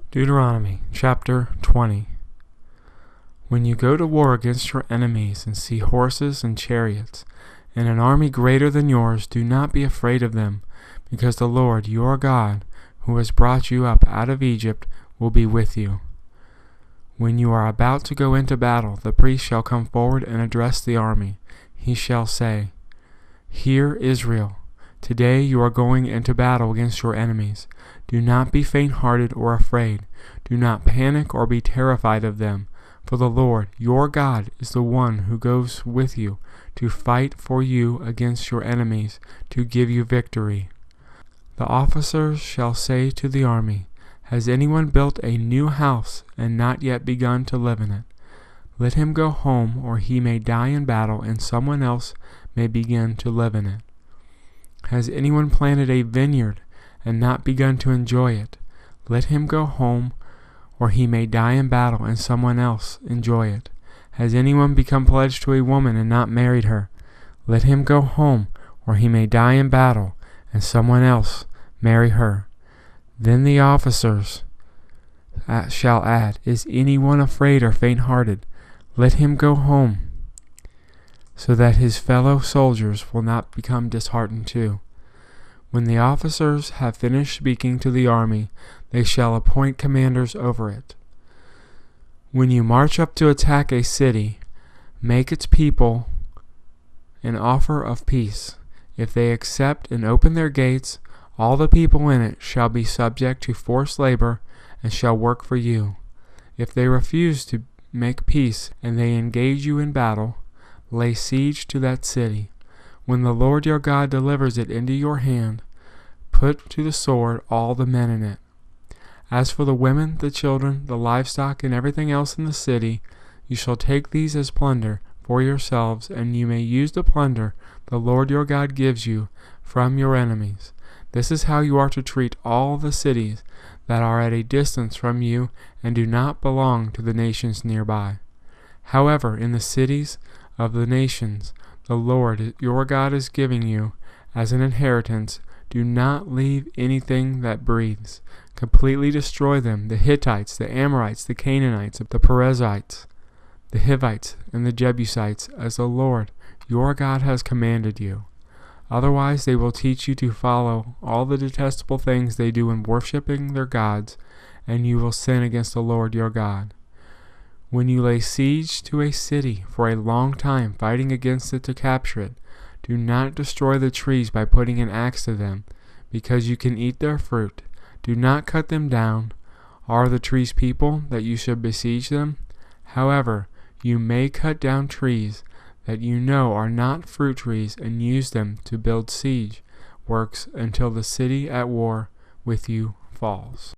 Deuteronomy Chapter 20. When you go to war against your enemies and see horses and chariots, and an army greater than yours, do not be afraid of them, because the Lord your God, who has brought you up out of Egypt, will be with you. When you are about to go into battle, the priest shall come forward and address the army. He shall say, "Hear, Israel, today you are going into battle against your enemies. Do not be faint-hearted or afraid. Do not panic or be terrified of them, for the Lord your God is the one who goes with you to fight for you against your enemies, to give you victory." The officers shall say to the army, "Has anyone built a new house and not yet begun to live in it? Let him go home, or he may die in battle, and someone else may begin to live in it. Has anyone planted a vineyard and not begun to enjoy it? Let him go home, or he may die in battle, and someone else enjoy it. Has anyone become pledged to a woman and not married her? Let him go home, or he may die in battle, and someone else marry her." Then the officers shall add, "Is anyone afraid or faint-hearted? Let him go home, so that his fellow soldiers will not become disheartened too." When the officers have finished speaking to the army, they shall appoint commanders over it. When you march up to attack a city, make its people an offer of peace. If they accept and open their gates, all the people in it shall be subject to forced labor and shall work for you. If they refuse to make peace and they engage you in battle, lay siege to that city. When the Lord your God delivers it into your hand, put to the sword all the men in it. As for the women, the children, the livestock, and everything else in the city, you shall take these as plunder for yourselves, and you may use the plunder the Lord your God gives you from your enemies. This is how you are to treat all the cities that are at a distance from you and do not belong to the nations nearby. However, in the cities of the nations the Lord your God is giving you as an inheritance, do not leave anything that breathes. Completely destroy them: the Hittites, the Amorites, the Canaanites, the Perizzites, the Hivites, and the Jebusites, as the Lord your God has commanded you. Otherwise they will teach you to follow all the detestable things they do in worshiping their gods, and you will sin against the Lord your God. When you lay siege to a city for a long time, fighting against it to capture it, do not destroy the trees by putting an axe to them, because you can eat their fruit. Do not cut them down. Are the trees people, that you should besiege them? However, you may cut down trees that you know are not fruit trees and use them to build siege works until the city at war with you falls.